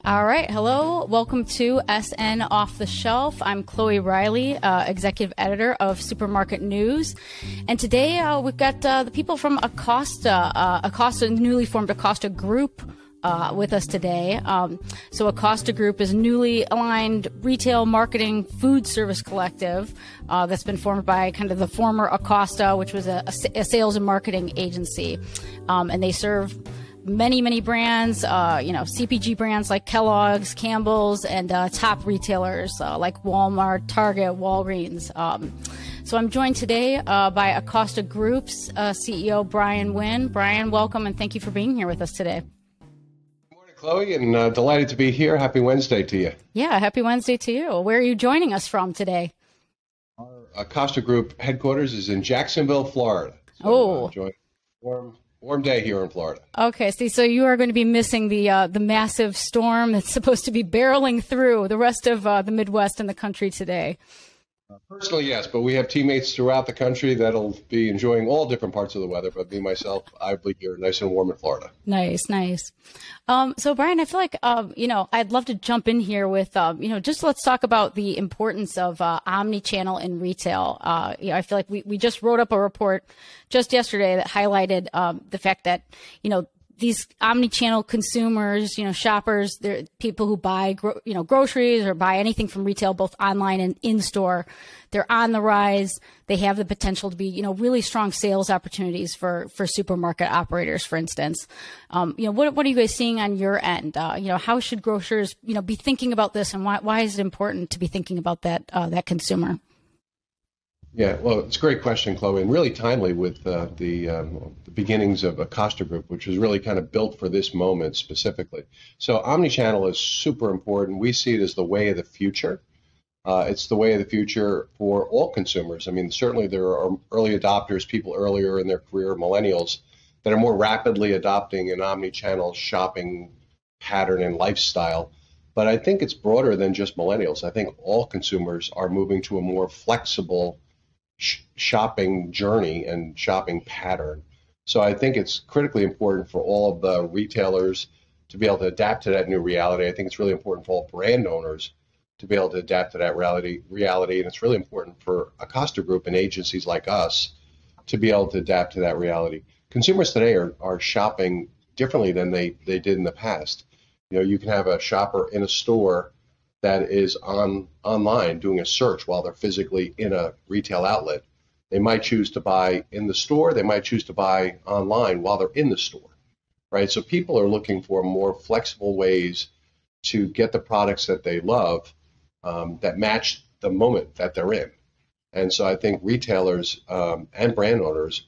All right. Hello. Welcome to SN Off the Shelf. I'm Chloe Riley, executive editor of Supermarket News. And today we've got the people from Acosta, newly formed Acosta Group, with us today. So Acosta Group is a newly aligned retail marketing food service collective that's been formed by kind of the former Acosta, which was a sales and marketing agency. And they serve many brands, CPG brands like Kellogg's, Campbell's, and top retailers like Walmart, Target, Walgreens. So I'm joined today by Acosta Group's CEO, Brian Wynne. Brian, welcome, and thank you for being here with us today. Good morning, Chloe, and delighted to be here. Happy Wednesday to you. Yeah, happy Wednesday to you. Where are you joining us from today? Our Acosta Group headquarters is in Jacksonville, Florida. So, enjoying warm day here in Florida. Okay, so you are going to be missing the massive storm that's supposed to be barreling through the rest of the Midwest and the country today. Personally, yes, but we have teammates throughout the country that'll be enjoying all different parts of the weather. But me, myself, I'll be here nice and warm in Florida. Nice. So, Brian, I feel like, I'd love to jump in here with, just let's talk about the importance of omnichannel in retail. I feel like we just wrote up a report just yesterday that highlighted the fact that, these omnichannel consumers, shoppers, they're people who buy, groceries or buy anything from retail, both online and in store. They're on the rise. They have the potential to be, really strong sales opportunities for supermarket operators, for instance. What are you guys seeing on your end? How should grocers, be thinking about this, and why is it important to be thinking about that consumer? Yeah, well, it's a great question, Chloe, and really timely with the beginnings of Acosta Group, which was really kind of built for this moment specifically. So omnichannel is super important. We see it as the way of the future. It's the way of the future for all consumers. I mean, certainly there are early adopters, people earlier in their career, millennials, that are more rapidly adopting an omnichannel shopping pattern and lifestyle. But I think it's broader than just millennials. I think all consumers are moving to a more flexible shopping journey and shopping pattern. So I think it's critically important for all of the retailers to be able to adapt to that new reality. I think it's really important for all brand owners to be able to adapt to that reality. And it's really important for Acosta Group and agencies like us to be able to adapt to that reality. Consumers today are shopping differently than they did in the past. You can have a shopper in a store that is online doing a search while they're physically in a retail outlet. They might choose to buy in the store. They might choose to buy online while they're in the store, right? So people are looking for more flexible ways to get the products that they love that match the moment that they're in. And so I think retailers and brand owners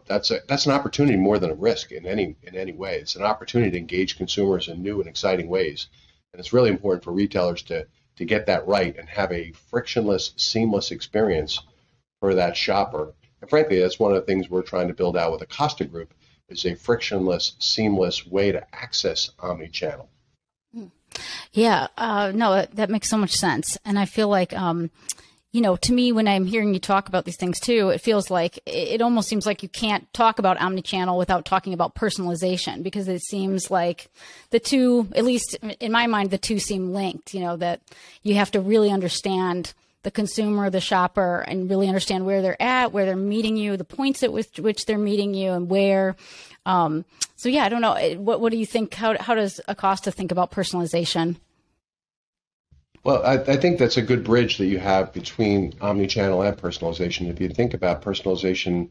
that's an opportunity more than a risk in any way. It's an opportunity to engage consumers in new and exciting ways. And it's really important for retailers to get that right and have a frictionless, seamless experience for that shopper. And frankly, that's one of the things we're trying to build out with Acosta Group is a frictionless, seamless way to access omnichannel. Yeah, no, that makes so much sense. And I feel like, to me, when I'm hearing you talk about these things too, it feels like it almost seems like you can't talk about omnichannel without talking about personalization, because it seems like the two, at least in my mind, the two seem linked, that you have to really understand the consumer, the shopper, and really understand where they're at, where they're meeting you, the points at which they're meeting you, and where. So yeah, I don't know. What do you think? How does Acosta think about personalization? Well, I think that's a good bridge that you have between omnichannel and personalization. If you think about personalization,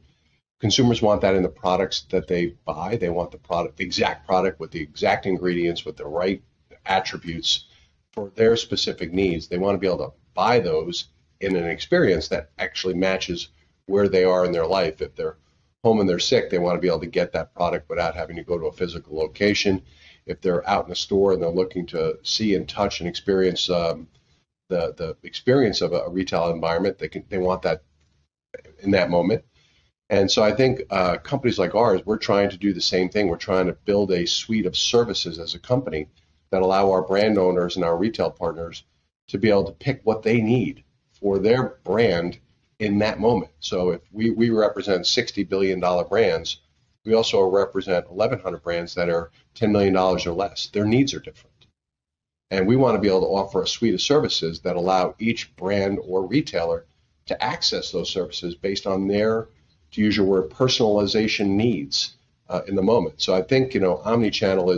consumers want that in the products that they buy. They want the exact product with the exact ingredients, with the right attributes for their specific needs. They want to be able to buy those in an experience that actually matches where they are in their life. If they're home and they're sick, they want to be able to get that product without having to go to a physical location. If they're out in the store and they're looking to see and touch and experience the experience of a retail environment, they want that in that moment. And so I think companies like ours, we're trying to do the same thing. We're trying to build a suite of services as a company that allow our brand owners and our retail partners to be able to pick what they need for their brand in that moment. So if we represent $60 billion brands, We also represent 1,100 brands that are $10 million or less. Their needs are different. And we want to be able to offer a suite of services that allow each brand or retailer to access those services based on their, to use your word, personalization needs in the moment. So I think, omnichannel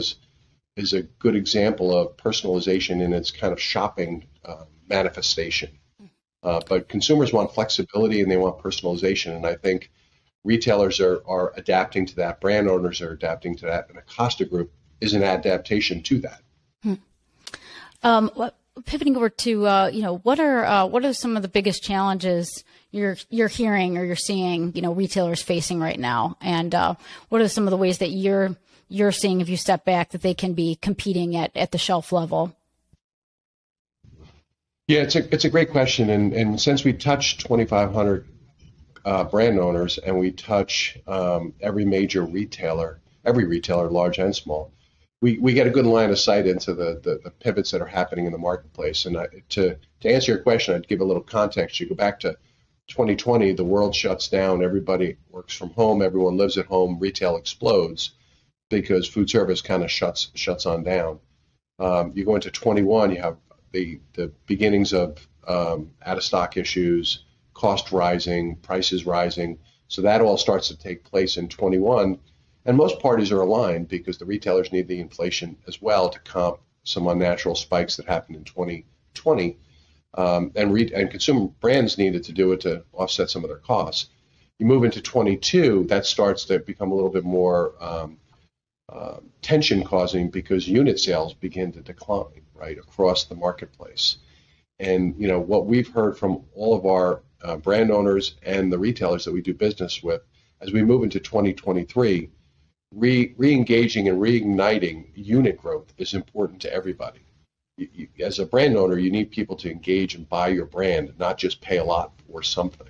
is a good example of personalization in its kind of shopping manifestation. But consumers want flexibility and they want personalization. And I think retailers are adapting to that. Brand owners are adapting to that. And Acosta Group is an adaptation to that. Pivoting over to, what are some of the biggest challenges you're hearing or you're seeing, retailers facing right now? And what are some of the ways that you're seeing, if you step back, that they can be competing at the shelf level? Yeah, it's a great question. And since we touch 2,500 brand owners and we touch every major retailer, large and small, we get a good line of sight into the pivots that are happening in the marketplace. And to answer your question, I'd give a little context. You go back to 2020, the world shuts down, everybody works from home, everyone lives at home, retail explodes because food service kind of shuts on down. You go into 21, you have the beginnings of out of stock issues, cost rising, prices rising. So that all starts to take place in 21. And most parties are aligned because the retailers need the inflation as well to comp some unnatural spikes that happened in 2020. And consumer brands needed to do it to offset some of their costs. You move into 22, that starts to become a little bit more tension causing because unit sales begin to decline, right, across the marketplace. And, what we've heard from all of our brand owners and the retailers that we do business with, as we move into 2023, re-engaging and reigniting unit growth is important to everybody. As a brand owner, you need people to engage and buy your brand, not just pay a lot for something.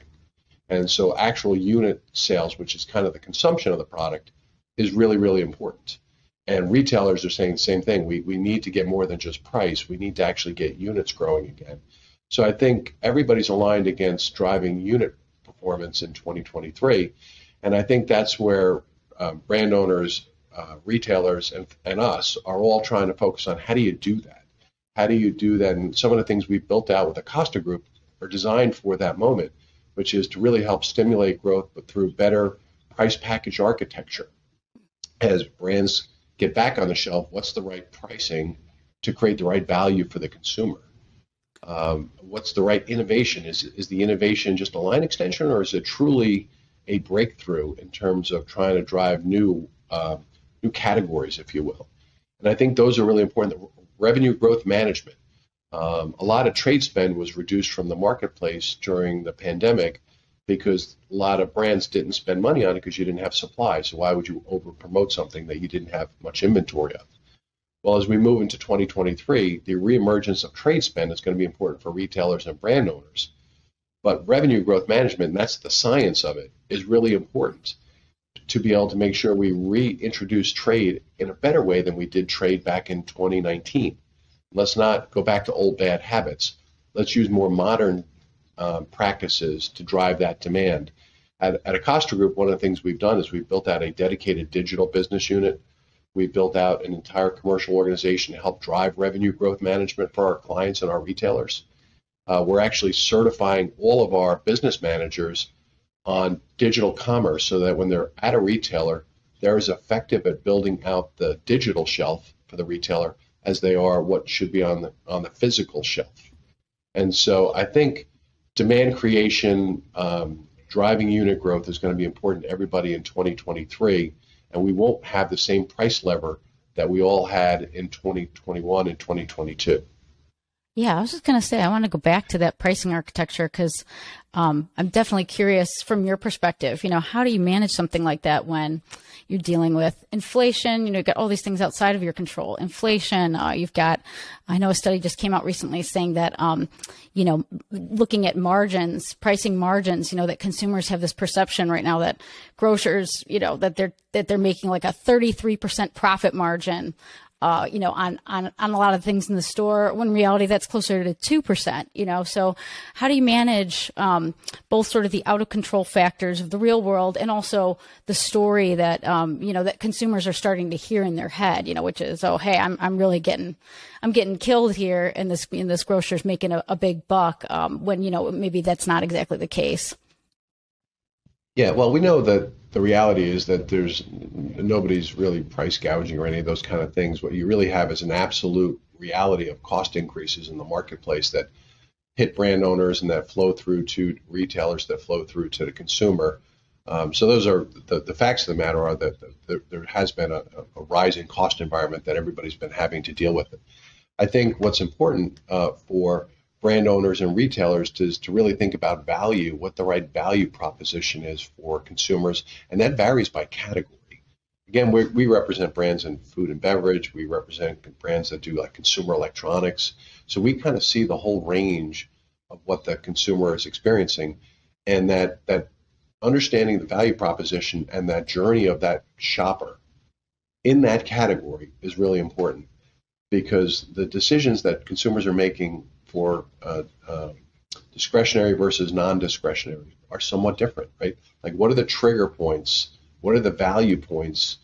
And so actual unit sales, which is kind of the consumption of the product, is really, really important. And retailers are saying the same thing. We need to get more than just price. We need to actually get units growing again. So I think everybody's aligned against driving unit performance in 2023. And I think that's where brand owners, retailers, and us are all trying to focus on how do you do that? How do you do that? And some of the things we've built out with the Acosta Group are designed for that moment, which is to really help stimulate growth, but through better price package architecture. As brands get back on the shelf, what's the right pricing to create the right value for the consumer? What's the right innovation? Is the innovation just a line extension, or is it truly a breakthrough in terms of trying to drive new categories, if you will? And I think those are really important. Revenue growth management. A lot of trade spend was reduced from the marketplace during the pandemic because a lot of brands didn't spend money on it because you didn't have supply. So why would you over promote something that you didn't have much inventory of? Well, as we move into 2023, the reemergence of trade spend is going to be important for retailers and brand owners. But revenue growth management, and that's the science of it, is really important to be able to make sure we reintroduce trade in a better way than we did trade back in 2019. Let's not go back to old bad habits. Let's use more modern practices to drive that demand. At Acosta Group, one of the things we've done is we've built out a dedicated digital business unit. We've built out an entire commercial organization to help drive revenue growth management for our clients and our retailers. We're actually certifying all of our business managers on digital commerce so that when they're at a retailer, they're as effective at building out the digital shelf for the retailer as they are what should be on the physical shelf. And so I think demand creation, driving unit growth is going to be important to everybody in 2023, and we won't have the same price lever that we all had in 2021 and 2022. Yeah, I was just going to say, I want to go back to that pricing architecture because I'm definitely curious from your perspective, how do you manage something like that when you're dealing with inflation? You've got all these things outside of your control. Inflation, you've got, I know a study just came out recently saying that, looking at margins, pricing margins, that consumers have this perception right now that grocers, that they're making like a 33% profit margin on a lot of things in the store, when in reality that's closer to 2%, So how do you manage both sort of the out of control factors of the real world and also the story that, that consumers are starting to hear in their head, which is, oh, hey, I'm really getting killed here, and this grocer's making a big buck, when, maybe that's not exactly the case. Yeah, well, we know that the reality is that nobody's really price gouging or any of those kind of things. What you really have is an absolute reality of cost increases in the marketplace that hit brand owners and that flow through to retailers, that flow through to the consumer. So those are the facts of the matter are that there has been a rising cost environment that everybody's been having to deal with. I think what's important for brand owners and retailers is to really think about value, what the right value proposition is for consumers, and that varies by category. Again, we represent brands in food and beverage. We represent brands that do like consumer electronics. So we kind of see the whole range of what the consumer is experiencing, and that understanding the value proposition and that journey of that shopper in that category is really important, because the decisions that consumers are making for discretionary versus non-discretionary are somewhat different, right? Like, what are the trigger points? What are the value points?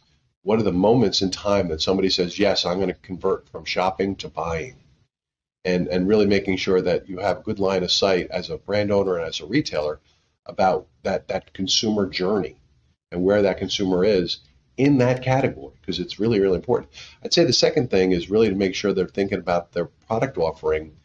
What are the moments in time that somebody says, yes, I'm going to convert from shopping to buying? And really making sure that you have a good line of sight as a brand owner and as a retailer about that consumer journey and where that consumer is in that category, because it's really, really important. I'd say the second thing is really to make sure they're thinking about their product offering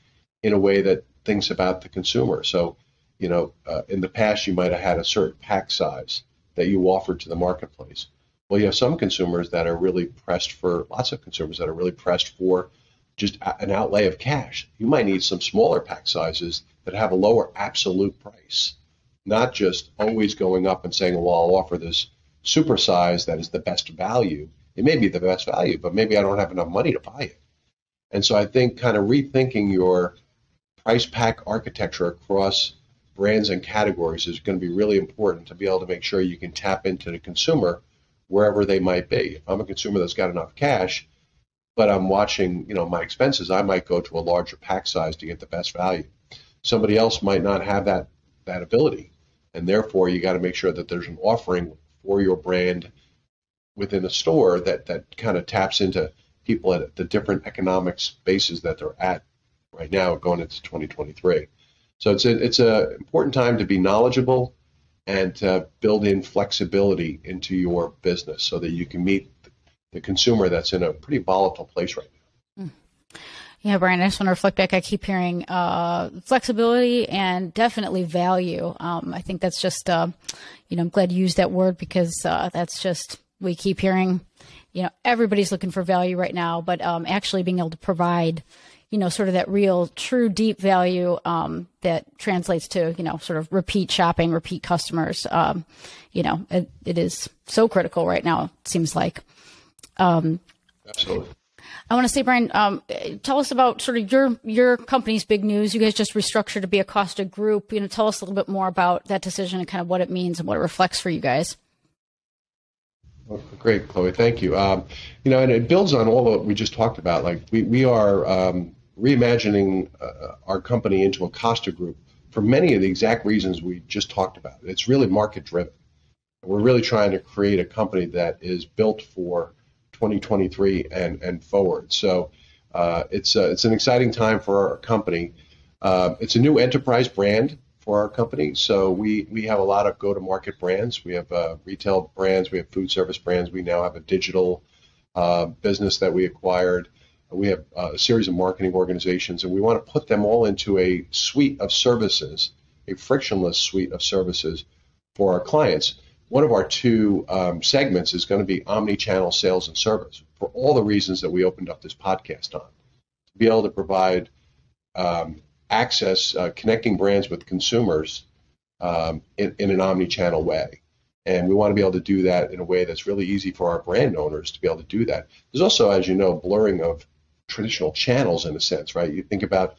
in a way that thinks about the consumer. So, in the past, you might have had a certain pack size that you offered to the marketplace. Well, you have some consumers that are really pressed for, lots of consumers that are really pressed for just an outlay of cash. You might need some smaller pack sizes that have a lower absolute price, not just always going up and saying, well, I'll offer this super size that is the best value. It may be the best value, but maybe I don't have enough money to buy it. And so I think kind of rethinking your price pack architecture across brands and categories is going to be really important to be able to make sure you can tap into the consumer wherever they might be. If I'm a consumer that's got enough cash, but I'm watching, my expenses, I might go to a larger pack size to get the best value. Somebody else might not have that ability, and therefore you got to make sure that there's an offering for your brand within a store that kind of taps into people at the different economic spaces that they're at right now going into 2023. So it's a important time to be knowledgeable and to build in flexibility into your business so that you can meet the consumer that's in a pretty volatile place right now. Yeah, Brian, I just want to reflect back. I keep hearing flexibility and definitely value. I think that's just, I'm glad you used that word, because that's just, we keep hearing, everybody's looking for value right now, but actually being able to provide, sort of that real, true, deep value that translates to, sort of repeat shopping, repeat customers. It is so critical right now, it seems like. Absolutely. I want to say, Brian, tell us about sort of your company's big news. You guys just restructured to be Acosta Group. Tell us a little bit more about that decision and kind of what it means and what it reflects for you guys. Well, great, Chloe. Thank you. And it builds on all that we just talked about. Like we are reimagining our company into Acosta Group for many of the exact reasons we just talked about. It's really market driven. We're really trying to create a company that is built for 2023 and forward. So it's an exciting time for our company. It's a new enterprise brand for our company. So we have a lot of go-to-market brands. We have retail brands. We have food service brands. We now have a digital business that we acquired. We have a series of marketing organizations, and we want to put them all into a suite of services, a frictionless suite of services for our clients. One of our two segments is going to be omnichannel sales and service, for all the reasons that we opened up this podcast on. To be able to provide access, connecting brands with consumers in an omnichannel way. And we want to be able to do that in a way that's really easy for our brand owners to be able to do that. There's also, as you know, blurring of traditional channels in a sense, right? You think about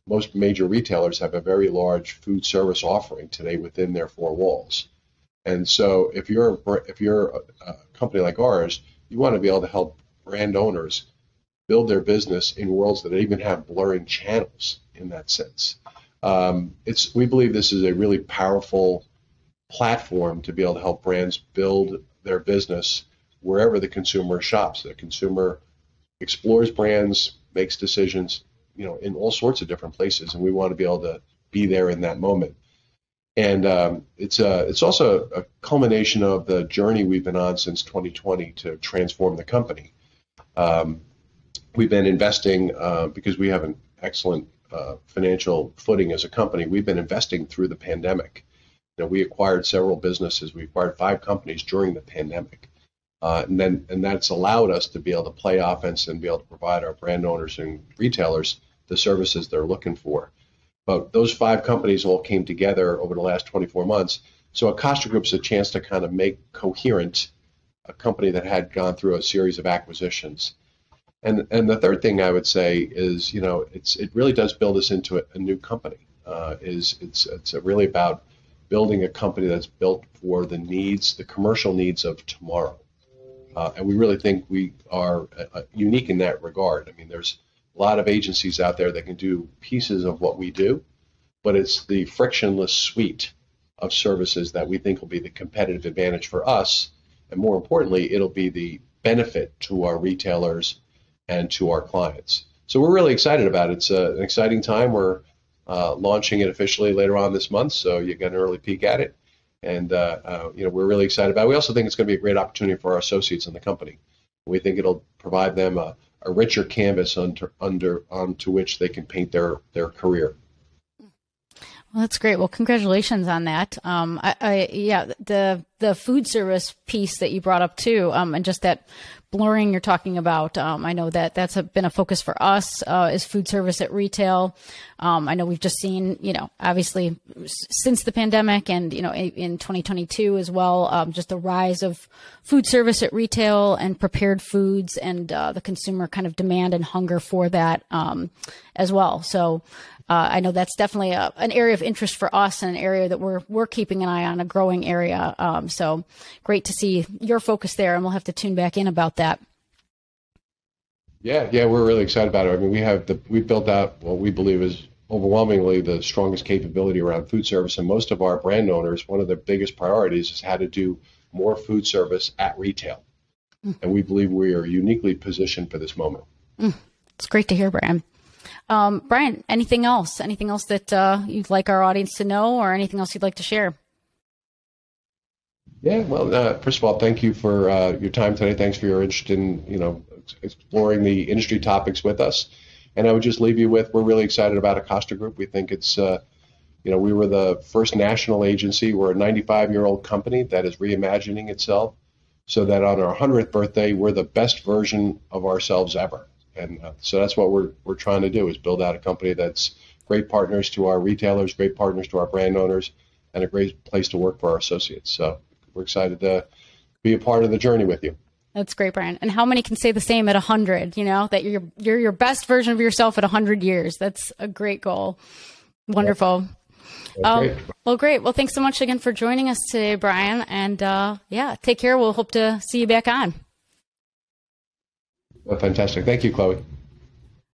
most major retailers have a very large food service offering today within their four walls. And so if you're a company like ours, you want to be able to help brand owners build their business in worlds that even have blurring channels in that sense. We believe this is a really powerful platform to be able to help brands build their business wherever the consumer shops. The consumer explores brands, makes decisions, in all sorts of different places, and we want to be able to be there in that moment. And it's also a culmination of the journey we've been on since 2020 to transform the company. We've been investing because we have an excellent financial footing as a company. We've been investing through the pandemic. We acquired several businesses. We acquired 5 companies during the pandemic. And that's allowed us to be able to play offense and be able to provide our brand owners and retailers the services they're looking for. But those 5 companies all came together over the last 24 months. So Acosta Group's a chance to kind of make coherent a company that had gone through a series of acquisitions. And the third thing I would say is, it really does build us into a new company. It's really about building a company that's built for the commercial needs of tomorrow. And we really think we are unique in that regard. I mean, there's a lot of agencies out there that can do pieces of what we do, but it's the frictionless suite of services that we think will be the competitive advantage for us. And more importantly, it'll be the benefit to our retailers and to our clients. So we're really excited about it. It's an exciting time. We're launching it officially later on this month, so you get an early peek at it. And we're really excited about it. We also think it's going to be a great opportunity for our associates in the company. We think it'll provide them a richer canvas onto which they can paint their career. Well, that's great. Well, congratulations on that. The food service piece that you brought up too, and just that blurring you're talking about. I know that that's been a focus for us, is food service at retail. I know we've just seen, obviously since the pandemic and, in 2022 as well, just the rise of food service at retail and prepared foods and the consumer kind of demand and hunger for that as well. So I know that's definitely an area of interest for us and an area that we're keeping an eye on, a growing area. So great to see your focus there, and we'll have to tune back in about that. Yeah, we're really excited about it. I mean, we built out what we believe is overwhelmingly the strongest capability around food service, and most of our brand owners, one of their biggest priorities is how to do more food service at retail. And we believe we are uniquely positioned for this moment. It's great to hear, Brian. Brian, anything else that you'd like our audience to know, or anything else you'd like to share? Yeah, well, first of all, thank you for your time today. Thanks for your interest in, exploring the industry topics with us. And I would just leave you with, we're really excited about Acosta Group. We think it's, we were the first national agency. We're a 95-year-old company that is reimagining itself so that on our 100th birthday, we're the best version of ourselves ever. And so that's what we're trying to do, is build out a company that's great partners to our retailers, great partners to our brand owners, and a great place to work for our associates. So we're excited to be a part of the journey with you. That's great, Brian. And how many can say the same at 100, that you're your best version of yourself at 100 years? That's a great goal. Wonderful. Great. Well, great. Well, thanks so much again for joining us today, Brian. And take care. We'll hope to see you back on. Well, fantastic. Thank you, Chloe.